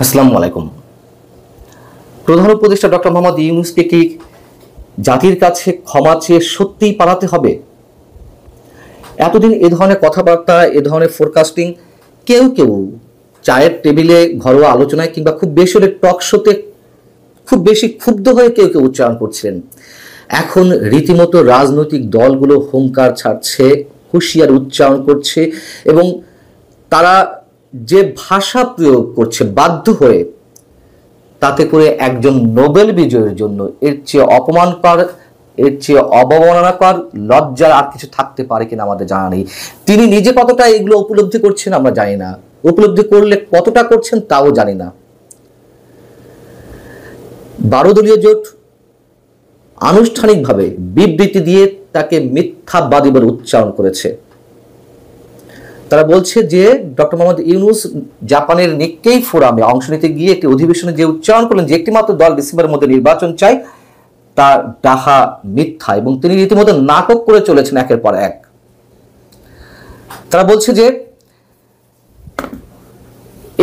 আসসালামু আলাইকুম। প্রধান উপদেষ্টা ডক্টর মোহাম্মদ ইউনূসকে কি জাতির কাছে ক্ষমা চেয়ে সত্যিই পালাতে হবে? এতদিন এ ধরনের কথাবার্তা, এ ধরনের ফোরকাস্টিং কেউ কেউ চায়ের টেবিলে, ঘরোয়া আলোচনায় কিংবা খুব বেশি হলে টক শোতে খুব বেশি ক্ষুব্ধ হয়ে কেউ কেউ উচ্চারণ করছিলেন। এখন রীতিমতো রাজনৈতিক দলগুলো হুঙ্কার ছাড়ছে, হুঁশিয়ার উচ্চারণ করছে এবং তারা যে ভাষা প্রয়োগ করছে বাধ্য হয়ে, তাতে করে একজন নোবেল বিজয়ীর জন্য এর চেয়ে অপমানকর, এর চেয়ে অবমাননাকর, লজ্জার আর কিছু থাকতে পারে কিনা আমাদের জানা নেই। তিনি নিজে কতটা এগুলো উপলব্ধি করছেন আমরা জানি না, উপলব্ধি করলে কতটা করছেন তাও জানি না। 12 দলীয় জোট আনুষ্ঠানিকভাবে বিবৃতি দিয়ে তাকে মিথ্যাবাদী বলে উচ্চারণ করেছে। তারা বলছে যে ডক্টর মোহাম্মদ ইউনূস জাপানের নিক্কেই ফোরামে অংশ নিতে গিয়ে একটি অধিবেশনে যে উচ্চারণ করলেন যে একটি মাত্র দল ডিসেম্বরের মধ্যে নির্বাচন চাই, তা ডাহা মিথ্যা এবং তিনি রীতিমতো নাটক করে চলেছেন একের পর এক। তারা বলছে যে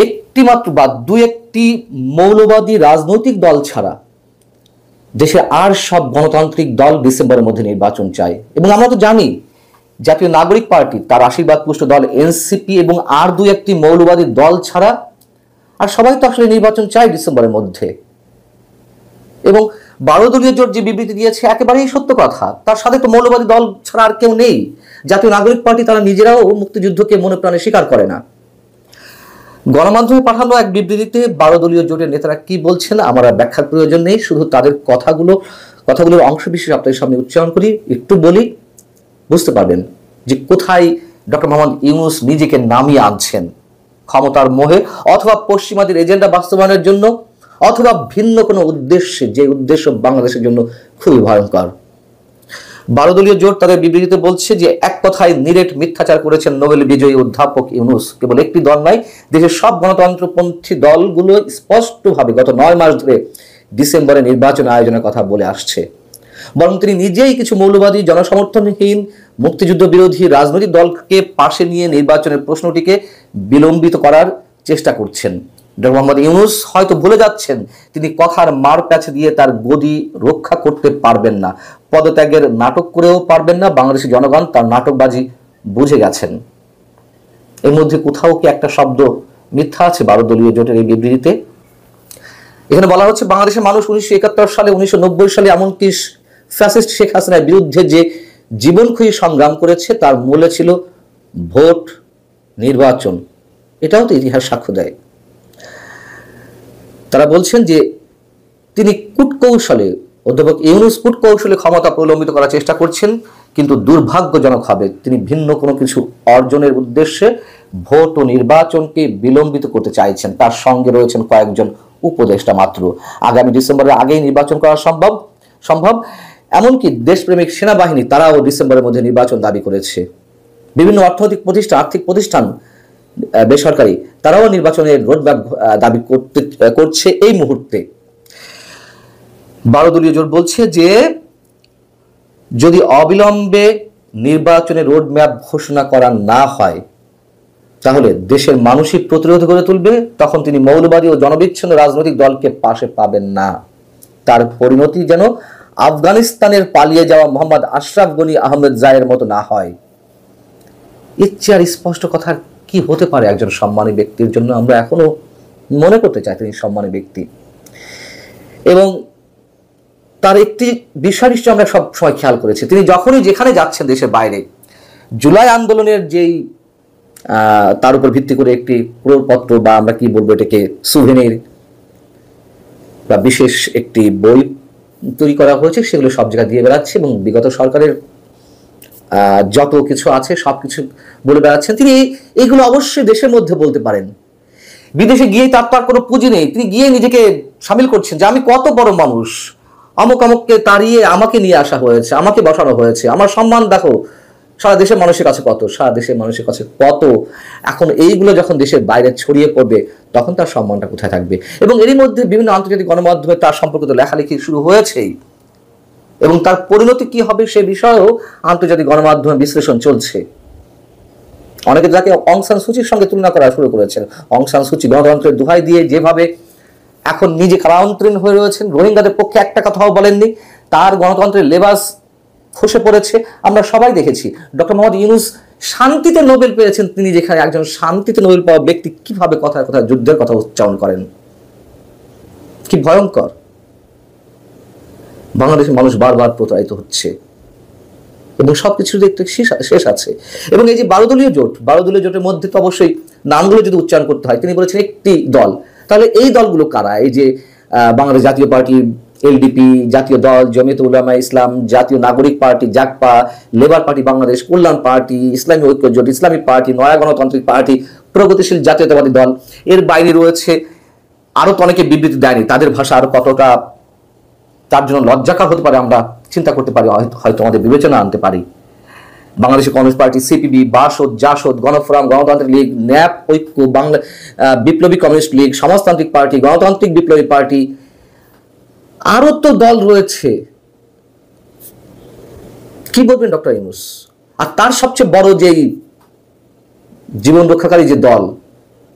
একটি মাত্র বা দুই একটি মৌলবাদী রাজনৈতিক দল ছাড়া দেশে আর সব গণতান্ত্রিক দল ডিসেম্বরের মধ্যে নির্বাচন চায়। এবং আমরা তো জানি জাতীয় নাগরিক পার্টি, তার আশীর্বাদ পুষ্ট দল এনসিপি এবং আর দুই একটি মৌলবাদী দল ছাড়া আর সবাই তো আসলে নির্বাচন চায় ডিসেম্বরের মধ্যে। এবং 12 দলীয় জোট যে বিবৃতি দিয়েছে একেবারেই সত্য কথা, তার সাথে তো মৌলবাদী দল ছাড়া আর কেউ নেই। জাতীয় নাগরিক পার্টি তারা নিজেরাও মুক্তিযুদ্ধকে মনে প্রাণে স্বীকার করে না। গণমাধ্যমে পাঠানো এক বিবৃতিতে 12 দলীয় জোটের নেতারা কি বলছেন আমার ব্যাখ্যার প্রয়োজন নেই, শুধু তাদের কথাগুলোর অংশ বিশেষ আপনাদের সামনে উচ্চারণ করি, একটু বলি, বুঝতে পারবেন যে কোথায় ডক্টর মোহাম্মদ ইউনূস নিজেকে নামিয়ে আনছেন, ক্ষমতার মোহে অথবা পশ্চিমাদের এজেন্ডা বাস্তবায়নের জন্য অথবা ভিন্ন কোনো উদ্দেশ্যে, যে উদ্দেশ্য বাংলাদেশের জন্য খুবই ভয়ঙ্কর। 12 দলীয় জোট তাদের বিবৃতিতে বলছে যে এক কথায় নিরেট মিথ্যাচার করেছেন নোবেল বিজয়ী অধ্যাপক ইউনূস। কেবল একটি দল নয়, দেশের সব গণতন্ত্রপন্থী দলগুলো স্পষ্টভাবে গত 9 মাস ধরে ডিসেম্বরে নির্বাচন আয়োজনের কথা বলে আসছে। বরং তিনি নিজেই কিছু মৌলবাদী, জনসমর্থনহীন, মুক্তিযুদ্ধ বিরোধী রাজনৈতিক দলকে পাশে নিয়ে নির্বাচনের প্রশ্নটিকে বিলম্বিত করার চেষ্টা করছেন। ডক্টর মোহাম্মদ ইউনূস হয়তো ভুলে যাচ্ছেন তিনি কথার মার প্যাঁচ দিয়ে তার গদি রক্ষা করতে পারবেন না, পদত্যাগের নাটক করেও পারবেন না। বাংলাদেশের জনগণ তার নাটকবাজি বুঝে গেছেন। এর মধ্যে কোথাও কি একটা শব্দ মিথ্যা আছে 12 দলীয় জোটের এই বিবৃতিতে? এখানে বলা হচ্ছে বাংলাদেশের মানুষ 1971 সালে, 1990 সালে এমনকি ফ্যাসিস্ট শেখ হাসিনার বিরুদ্ধে যে জীবনক্ষয়ী সংগ্রাম করেছে তার মূলে ছিল ভোট, নির্বাচন। এটাও তো ইতিহাস সাক্ষ্য দেয়। তারা বলছেন যে তিনি কূটকৌশলে, অধ্যাপক ইউনূস কূটকৌশলে ক্ষমতা প্রলম্বিত করার চেষ্টা করছেন, কিন্তু দুর্ভাগ্যজনক হবে তিনি ভিন্ন কোনো কিছু অর্জনের উদ্দেশ্যে ভোট ও নির্বাচনকে বিলম্বিত করতে চাইছেন। তার সঙ্গে রয়েছেন কয়েকজন উপদেষ্টা মাত্র। আগামী ডিসেম্বরের আগেই নির্বাচন করা সম্ভব। এমনকি দেশপ্রেমিক সেনাবাহিনী তারাও ডিসেম্বরের মধ্যে নির্বাচন দাবি করেছে। বিভিন্ন অর্থনৈতিক প্রতিষ্ঠান, আর্থিক প্রতিষ্ঠান, বেসরকারি, তারাও নির্বাচনের রোডম্যাপ দাবি করছে এই মুহূর্তে। 12 দলীয় জোট বলছে যে যদি অবিলম্বে নির্বাচনের রোডম্যাপ ঘোষণা করা না হয় তাহলে দেশের মানুষই প্রতিরোধ করে তুলবে, তখন তিনি মৌলবাদী ও জনবিচ্ছিন্ন রাজনৈতিক দলকে পাশে পাবেন না। তার পরিণতি যেন আফগানিস্তানের পালিয়ে যাওয়া মোহাম্মদ আশরাফ গনি আহমেদ জায়ের মতো না হয়। এর চেয়ে আর স্পষ্ট কথা কি হতে পারে একজন সম্মানী ব্যক্তির জন্য? আমরা এখনো মনে করতে চাই তিনি সম্মানী ব্যক্তি। এবং তার একটি বিষয় নিশ্চয় আমরা সব সময় খেয়াল করেছি, তিনি যখনই যেখানে যাচ্ছেন দেশের বাইরে, জুলাই আন্দোলনের যেই তার উপর ভিত্তি করে একটি প্রপত্র বা আমরা কি বলবো এটাকে সুভেনির বা বিশেষ একটি বই তৈরি করা হয়েছে, সেগুলো সব জায়গায় দিয়ে বেড়াচ্ছে এবং বিগত সরকারের যত কিছু আছে সবকিছু বলে বেড়াচ্ছেন। তিনি এইগুলো অবশ্যই দেশের মধ্যে বলতে পারেন, বিদেশে গিয়ে তার কোনো পুঁজি নেই, তিনি গিয়ে নিজেকে সামিল করছেন যে আমি কত বড় মানুষ, অমুক অমুককে তাড়িয়ে আমাকে নিয়ে আসা হয়েছে, আমাকে বসানো হয়েছে, আমার সম্মান দেখো সারা দেশের মানুষের কাছে কত, সারা দেশের মানুষের কাছে কত। এখন এইগুলো যখন দেশের বাইরে ছড়িয়ে পড়বে তখন তার সম্মানটা কোথায় থাকবে? এবং এরই মধ্যে বিভিন্ন আন্তর্জাতিক গণমাধ্যমে তার সম্পর্কিত লেখালেখি শুরু হয়েছেই এবং তার পরিণতি কি হবে সে বিষয়েও আন্তর্জাতিক গণমাধ্যমে বিশ্লেষণ চলছে। অনেকে যাকে অং সান সুচির সঙ্গে তুলনা করা শুরু করেছেন। অং সান সুচি গণতন্ত্রের দোহাই দিয়ে যেভাবে এখন নিজে কারান্তরীণ হয়ে রয়েছেন, রোহিঙ্গাদের পক্ষে একটা কথাও বলেননি, তার গণতন্ত্রের লেবাস খসে পড়েছে, আমরা সবাই দেখেছি। ডক্টর মোহাম্মদ ইউনূস শান্তিতে নোবেল পেয়েছেন, তিনি যেখানে একজন শান্তিতে নোবেল পাওয়া ব্যক্তি কিভাবে কথায় কথায় যুদ্ধের কথা উচ্চারণ করেন, কি ভয়ঙ্কর। বাংলাদেশের মানুষ বারবার প্রতারিত হচ্ছে এবং সবকিছুর একটু শেষ আছে। এবং এই যে 12 দলীয় জোটের মধ্যে তো অবশ্যই নামগুলো যদি উচ্চারণ করতে হয়, তিনি বলেছেন একটি দল, তাহলে এই দলগুলো কারা? এই যে বাংলাদেশ জাতীয় পার্টি, এলডিপি, জাতীয় দল, জমিয়তুল উলামা Islam, Jatiya Nagorik Party, Jagpa, Labour Party Bangladesh, Kalyan Party, Islami Oikya জোট, ইসলামিক পার্টি, নয়া গণতান্ত্রিক পার্টি, প্রগতিশীল জাতীয়তাবাদী দল। এর বাইরে রয়েছে আরো তো অনেকে বিবৃতি দেয়নি, তাদের ভাষা আরো কতটা তার জন্য লজ্জাকর হতে পারে আমরা চিন্তা করতে পারি, হয়তো আমাদের বিবেচনা আনতে পারি। বাংলাদেশের communist party, CPB, Basad, Jasad, Gano Forum, Ganatantrik League, nap, ঐক্য, বাংলা বিপ্লবী কমিউনিস্ট লীগ, সমাজতান্ত্রিক পার্টি, গণতান্ত্রিক বিপ্লবী পার্টি, আরো তো দল রয়েছে। কি বলবেন ডক্টর ইউনূস? আর তার সবচেয়ে বড় যেই জীবন রক্ষাকারী যে দল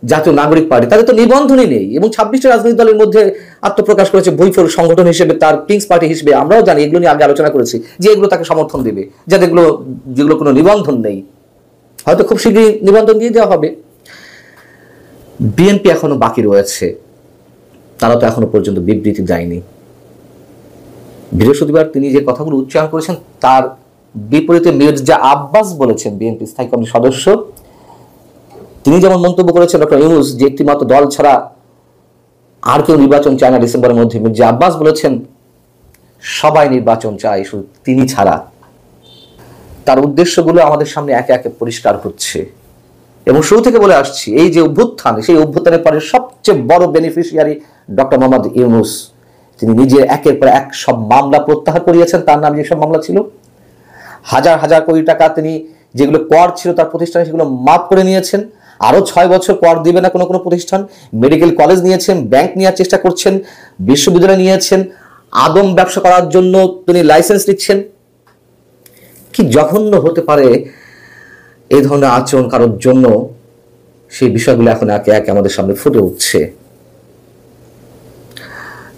জাতীয় নাগরিক পার্টি, তাদের তো নিবন্ধনই নেই এবং 26টা রাজনৈতিক দলের মধ্যে আত্মপ্রকাশ করেছে বৈফল সংগঠন হিসেবে, তার কিংস পার্টি হিসেবে। আমরাও জানি, এগুলো নিয়ে আগে আলোচনা করেছি, যে এগুলো তাকে সমর্থন দেবে, যেগুলো কোনো নিবন্ধন নেই, হয়তো খুব শীঘ্রই নিবন্ধন দিয়ে দেওয়া হবে। বিএনপি এখনো বাকি রয়েছে, তারা তো এখনো পর্যন্ত বিবৃতি দেয়নি। বৃহস্পতিবার তিনি যে কথাগুলো উচ্চারণ করেছেন তার বিপরীতে মির্জা আব্বাস বলেছেন, বিএনপি স্থায়ী কমিটির সদস্য, তিনি যেমন মন্তব্য করেছেন ডক্টর ইউনূস যে একটি মাত্র দল ছাড়া আর কেউ নির্বাচন চায় না ডিসেম্বরের মধ্যে, মির্জা আব্বাস বলেছেন সবাই নির্বাচন চায়, শুধু তিনি ছাড়া। তার উদ্দেশ্যগুলো আমাদের সামনে একে একে পরিষ্কার হচ্ছে এবং শুরু থেকে বলে আসছি, এই যে অভ্যুত্থান, সেই অভ্যুত্থানের পরে সবচেয়ে বড় বেনিফিশিয়ারি ডক্টর মোহাম্মদ ইউনূস। তিনি নিজে একের পর এক সব মামলা প্রত্যাহার করিয়েছেন, তার নাম যেসব মামলা ছিল, হাজার হাজার কোটি টাকা তিনি যেগুলো কর ছিল তার প্রতিষ্ঠানে, সেগুলো মাফ করে নিয়েছেন। আরো 6 বছর কর দিবে না কোনো কোনো প্রতিষ্ঠান। মেডিকেল কলেজ নিয়েছেন, ব্যাংক নেওয়ার চেষ্টা করছেন, বিশ্ববিদ্যালয় নিয়েছেন, আদম ব্যবসা করার জন্য তিনি লাইসেন্স নিচ্ছেন। কি জঘন্য হতে পারে এই ধরনের আচরণ কারোর জন্য, সেই বিষয়গুলো এখন একে একে আমাদের সামনে ফুটে উঠছে।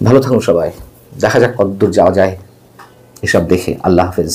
ভালো থাকুন সবাই, দেখা যাক কতদূর যাওয়া যায় এসব দেখে। আল্লাহ হাফেজ।